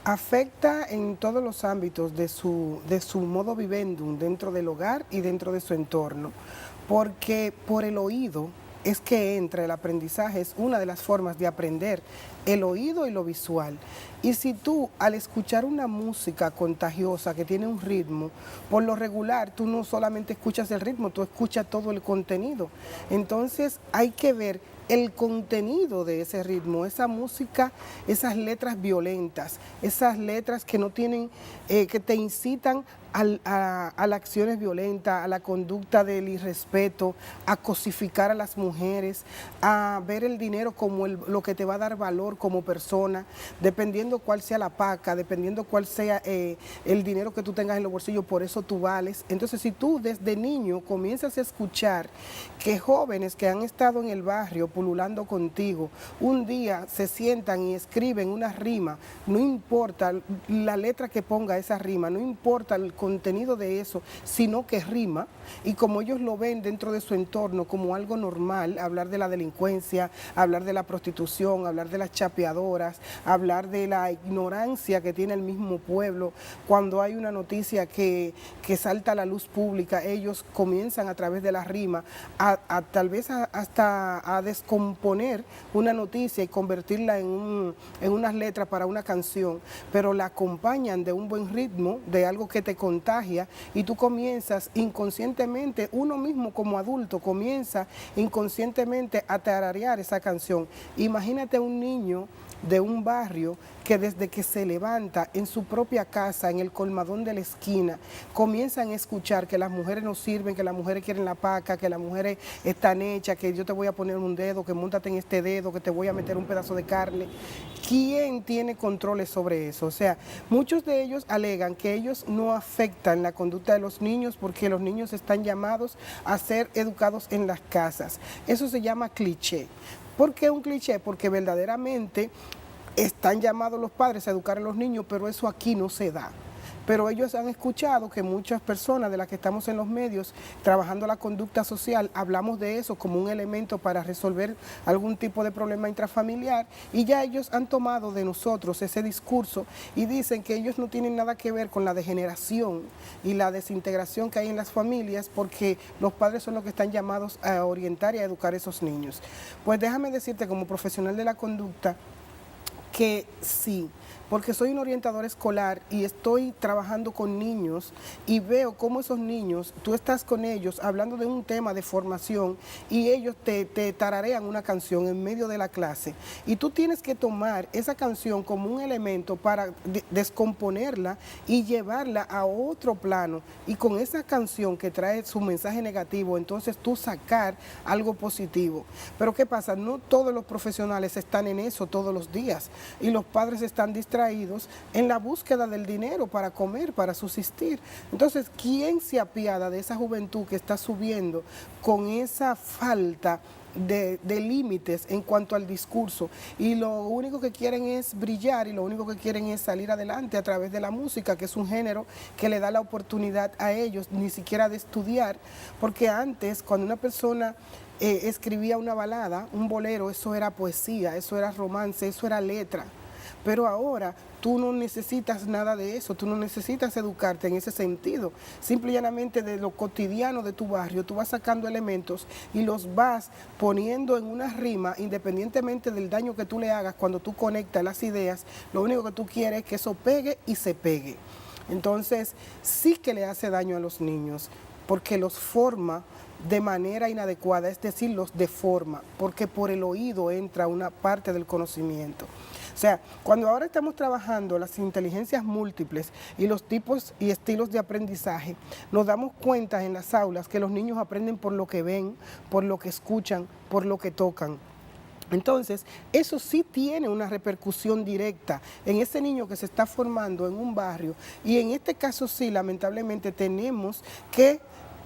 Afecta en todos los ámbitos de su modo vivendum dentro del hogar y dentro de su entorno, porque por el oído es que entra el aprendizaje, es una de las formas de aprender, el oído y lo visual. Y si tú al escuchar una música contagiosa que tiene un ritmo, por lo regular tú no solamente escuchas el ritmo, tú escuchas todo el contenido. Entonces hay que ver el contenido de ese ritmo, esa música, esas letras violentas, esas letras que no tienen, que te incitan a las acciones violentas, a la conducta del irrespeto, a cosificar a las mujeres, a ver el dinero como lo que te va a dar valor como persona, dependiendo cuál sea la paca, dependiendo cuál sea el dinero que tú tengas en los bolsillos, por eso tú vales. Entonces, si tú desde niño comienzas a escuchar que jóvenes que han estado en el barrio pululando contigo, un día se sientan y escriben una rima, no importa la letra que ponga esa rima, no importa el contenido de eso, sino que rima, y como ellos lo ven dentro de su entorno como algo normal, hablar de la delincuencia, hablar de la prostitución, hablar de las chapeadoras, hablar de la ignorancia que tiene el mismo pueblo, cuando hay una noticia que salta a la luz pública, ellos comienzan a través de la rima tal vez hasta a descomponer una noticia y convertirla en unas letras para una canción, pero la acompañan de un buen ritmo, de algo que te contagia, y tú comienzas inconscientemente, uno mismo como adulto comienza inconscientemente a tararear esa canción. Imagínate un niño de un barrio que desde que se levanta en su propia casa, en el colmadón de la esquina, comienzan a escuchar que las mujeres no sirven, que las mujeres quieren la paca, que las mujeres están hechas, que yo te voy a poner un dedo, que móntate en este dedo, que te voy a meter un pedazo de carne. ¿Quién tiene controles sobre eso? O sea, muchos de ellos alegan que ellos no afectan la conducta de los niños porque los niños están llamados a ser educados en las casas. Eso se llama cliché. ¿Por qué un cliché? Porque verdaderamente están llamados los padres a educar a los niños, pero eso aquí no se da. Pero ellos han escuchado que muchas personas de las que estamos en los medios trabajando la conducta social, hablamos de eso como un elemento para resolver algún tipo de problema intrafamiliar, y ya ellos han tomado de nosotros ese discurso y dicen que ellos no tienen nada que ver con la degeneración y la desintegración que hay en las familias, porque los padres son los que están llamados a orientar y a educar a esos niños. Pues déjame decirte como profesional de la conducta que sí, porque soy un orientador escolar y estoy trabajando con niños y veo cómo esos niños, tú estás con ellos hablando de un tema de formación y ellos te tararean una canción en medio de la clase, y tú tienes que tomar esa canción como un elemento para descomponerla y llevarla a otro plano, y con esa canción que trae su mensaje negativo, entonces tú sacar algo positivo. Pero ¿qué pasa? No todos los profesionales están en eso todos los días, y los padres están distraídos en la búsqueda del dinero para comer, para subsistir. Entonces, ¿quién se apiada de esa juventud que está subiendo con esa falta de límites en cuanto al discurso, y lo único que quieren es brillar y lo único que quieren es salir adelante a través de la música, que es un género que le da la oportunidad a ellos ni siquiera de estudiar? Porque antes, cuando una persona escribía una balada, un bolero, eso era poesía, eso era romance, eso era letra. Pero ahora tú no necesitas nada de eso, tú no necesitas educarte en ese sentido. Simple y llanamente de lo cotidiano de tu barrio, tú vas sacando elementos y los vas poniendo en una rima, independientemente del daño que tú le hagas cuando tú conectas las ideas. Lo único que tú quieres es que eso pegue y se pegue. Entonces, sí que le hace daño a los niños, porque los forma de manera inadecuada, es decir, los deforma, porque por el oído entra una parte del conocimiento. O sea, cuando ahora estamos trabajando las inteligencias múltiples y los tipos y estilos de aprendizaje, nos damos cuenta en las aulas que los niños aprenden por lo que ven, por lo que escuchan, por lo que tocan. Entonces, eso sí tiene una repercusión directa en ese niño que se está formando en un barrio, y en este caso sí, lamentablemente tenemos que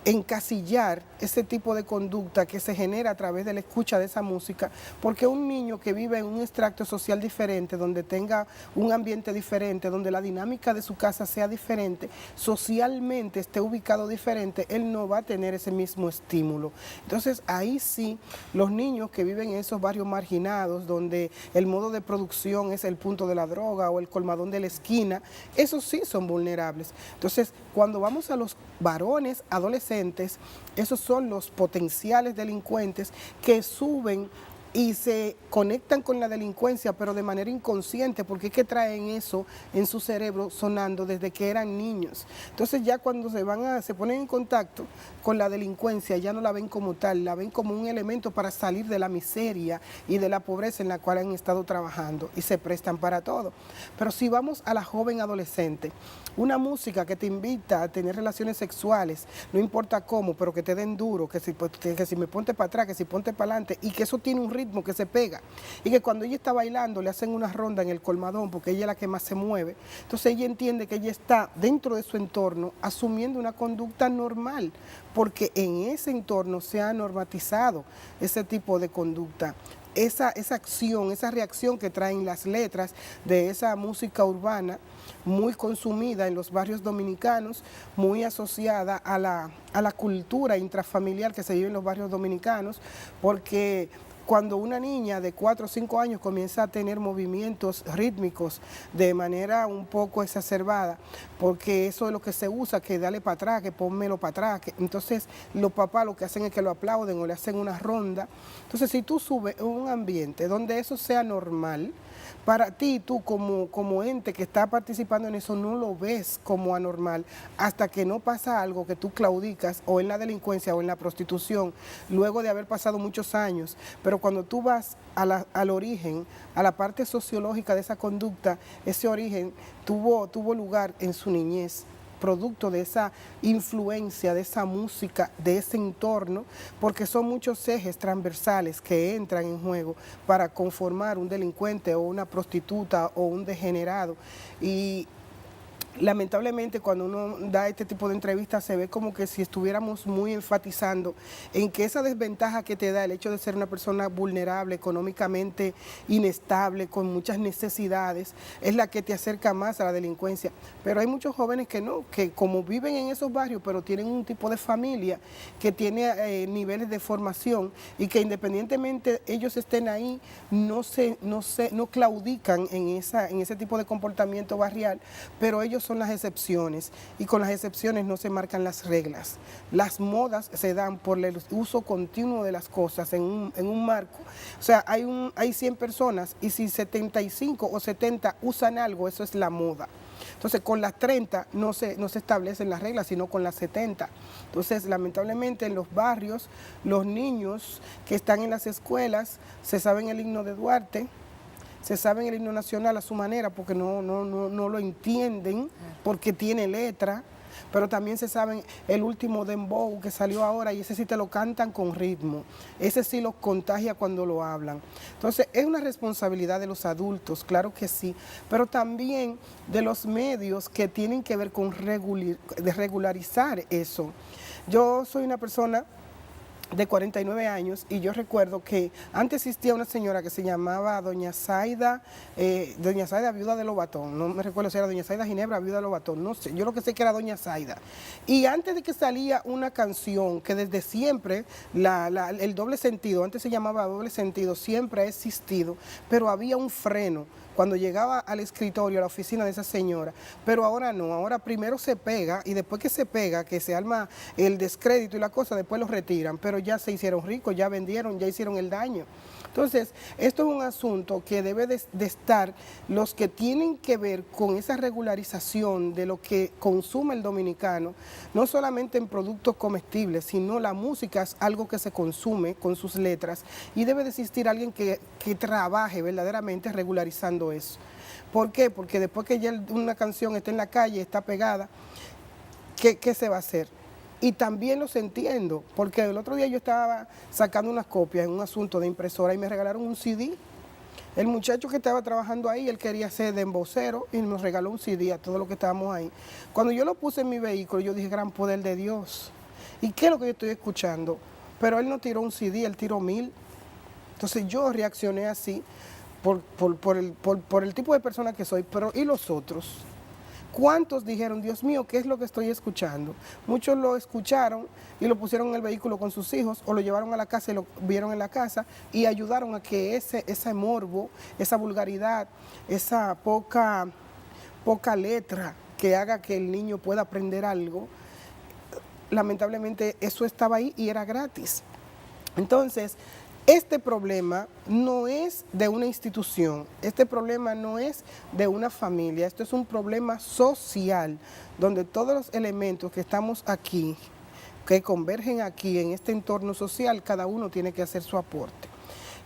encasillar ese tipo de conducta que se genera a través de la escucha de esa música, porque un niño que vive en un extracto social diferente, donde tenga un ambiente diferente, donde la dinámica de su casa sea diferente, socialmente esté ubicado diferente, él no va a tener ese mismo estímulo. Entonces ahí sí, los niños que viven en esos barrios marginados, donde el modo de producción es el punto de la droga o el colmadón de la esquina, esos sí son vulnerables. Entonces, cuando vamos a los varones adolescentes, esos son los potenciales delincuentes que suben y se conectan con la delincuencia, pero de manera inconsciente, porque es que traen eso en su cerebro sonando desde que eran niños. Entonces ya cuando se ponen en contacto con la delincuencia, ya no la ven como tal, la ven como un elemento para salir de la miseria y de la pobreza en la cual han estado trabajando y se prestan para todo. Pero si vamos a la joven adolescente, una música que te invita a tener relaciones sexuales, no importa cómo, pero que te den duro, que si me ponte para atrás, que si ponte para adelante, y que eso tiene un ritmo que se pega, y que cuando ella está bailando le hacen una ronda en el colmadón, porque ella es la que más se mueve, entonces ella entiende que ella está dentro de su entorno asumiendo una conducta normal, porque en ese entorno se ha normatizado ese tipo de conducta. Esa acción, esa reacción que traen las letras de esa música urbana, muy consumida en los barrios dominicanos, muy asociada a la cultura intrafamiliar que se vive en los barrios dominicanos, porque cuando una niña de 4 o 5 años comienza a tener movimientos rítmicos de manera un poco exacerbada, porque eso es lo que se usa, que dale para atrás, que pónmelo para atrás, entonces los papás lo que hacen es que lo aplauden o le hacen una ronda. Entonces si tú subes un ambiente donde eso sea normal, para ti, tú como ente que está participando en eso, no lo ves como anormal hasta que no pasa algo que tú claudicas o en la delincuencia o en la prostitución, luego de haber pasado muchos años. Pero cuando tú vas al origen, a la parte sociológica de esa conducta, ese origen tuvo lugar en su niñez, producto de esa influencia, de esa música, de ese entorno, porque son muchos ejes transversales que entran en juego para conformar un delincuente o una prostituta o un degenerado. Y lamentablemente cuando uno da este tipo de entrevistas se ve como que si estuviéramos muy enfatizando en que esa desventaja que te da el hecho de ser una persona vulnerable, económicamente inestable, con muchas necesidades, es la que te acerca más a la delincuencia. Pero hay muchos jóvenes que no, que como viven en esos barrios, pero tienen un tipo de familia que tiene niveles de formación y que independientemente ellos estén ahí, no claudican en ese tipo de comportamiento barrial, pero ellos son las excepciones y con las excepciones no se marcan las reglas. Las modas se dan por el uso continuo de las cosas en un marco. O sea, hay 100 personas y si 75 o 70 usan algo, eso es la moda. Entonces, con las 30 no se establecen las reglas, sino con las 70. Entonces, lamentablemente, en los barrios, los niños que están en las escuelas se saben el himno de Duarte, se saben el himno nacional a su manera porque no lo entienden, porque tiene letra, pero también se saben el último dembow que salió ahora y ese sí te lo cantan con ritmo, ese sí los contagia cuando lo hablan. Entonces es una responsabilidad de los adultos, claro que sí, pero también de los medios que tienen que ver con regularizar eso. Yo soy una persona de 49 años y yo recuerdo que antes existía una señora que se llamaba Doña Zaida Viuda de Lobatón, no me recuerdo si era Doña Zaida Ginebra Viuda de Lobatón, no sé, yo lo que sé que era Doña Zaida. Y antes de que salía una canción que desde siempre, el doble sentido, antes se llamaba doble sentido, siempre ha existido, pero había un freno cuando llegaba al escritorio, a la oficina de esa señora, pero ahora no, ahora primero se pega y después que se pega, que se arma el descrédito y la cosa, después lo retiran, pero ya se hicieron ricos, ya vendieron, ya hicieron el daño. Entonces, esto es un asunto que debe de estar los que tienen que ver con esa regularización de lo que consume el dominicano, no solamente en productos comestibles, sino la música es algo que se consume con sus letras y debe de existir alguien que trabaje verdaderamente regularizando eso. ¿Por qué? Porque después que ya una canción está en la calle, está pegada, ¿qué se va a hacer? Y también los entiendo, porque el otro día yo estaba sacando unas copias en un asunto de impresora y me regalaron un CD. El muchacho que estaba trabajando ahí, él quería ser de embocero y nos regaló un CD a todos los que estábamos ahí. Cuando yo lo puse en mi vehículo, yo dije, gran poder de Dios. ¿Y qué es lo que yo estoy escuchando? Pero él no tiró un CD, él tiró 1000. Entonces yo reaccioné así por el tipo de persona que soy, pero ¿y los otros? ¿Cuántos dijeron, Dios mío, qué es lo que estoy escuchando? Muchos lo escucharon y lo pusieron en el vehículo con sus hijos o lo llevaron a la casa y lo vieron en la casa y ayudaron a que ese morbo, esa vulgaridad, esa poca letra que haga que el niño pueda aprender algo, lamentablemente eso estaba ahí y era gratis. Entonces, este problema no es de una institución, este problema no es de una familia, esto es un problema social, donde todos los elementos que estamos aquí, que convergen aquí en este entorno social, cada uno tiene que hacer su aporte.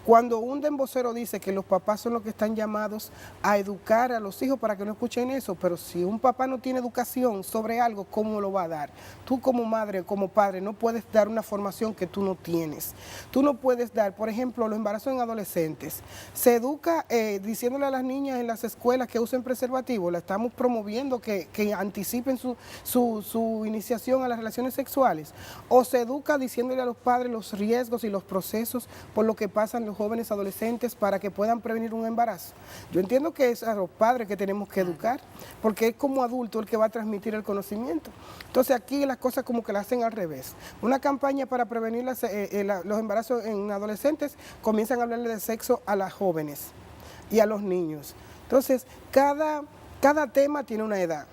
Cuando un vocero dice que los papás son los que están llamados a educar a los hijos para que no escuchen eso, pero si un papá no tiene educación sobre algo, ¿cómo lo va a dar? Tú como madre, como padre, no puedes dar una formación que tú no tienes. Tú no puedes dar, por ejemplo, los embarazos en adolescentes. Se educa diciéndole a las niñas en las escuelas que usen preservativo, la estamos promoviendo que anticipen su iniciación a las relaciones sexuales. O se educa diciéndole a los padres los riesgos y los procesos por lo que pasan los jóvenes adolescentes para que puedan prevenir un embarazo. Yo entiendo que es a los padres que tenemos que educar, porque es como adulto el que va a transmitir el conocimiento. Entonces aquí las cosas como que las hacen al revés. Una campaña para prevenir los embarazos en adolescentes, comienzan a hablarle de sexo a las jóvenes y a los niños. Entonces cada tema tiene una edad.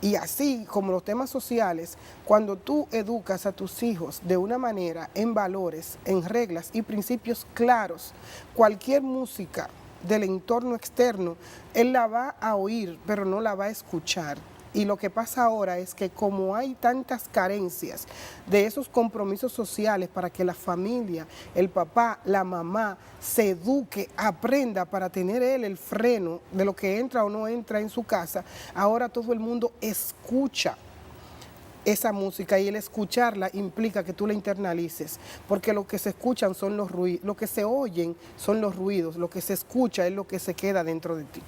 Y así como los temas sociales, cuando tú educas a tus hijos de una manera, en valores, en reglas y principios claros, cualquier música del entorno externo, él la va a oír, pero no la va a escuchar. Y lo que pasa ahora es que como hay tantas carencias de esos compromisos sociales para que la familia, el papá, la mamá se eduque, aprenda para tener él el freno de lo que entra o no entra en su casa, ahora todo el mundo escucha esa música y el escucharla implica que tú la internalices, porque lo que se escuchan son los ruidos, lo que se oyen son los ruidos, lo que se escucha es lo que se queda dentro de ti.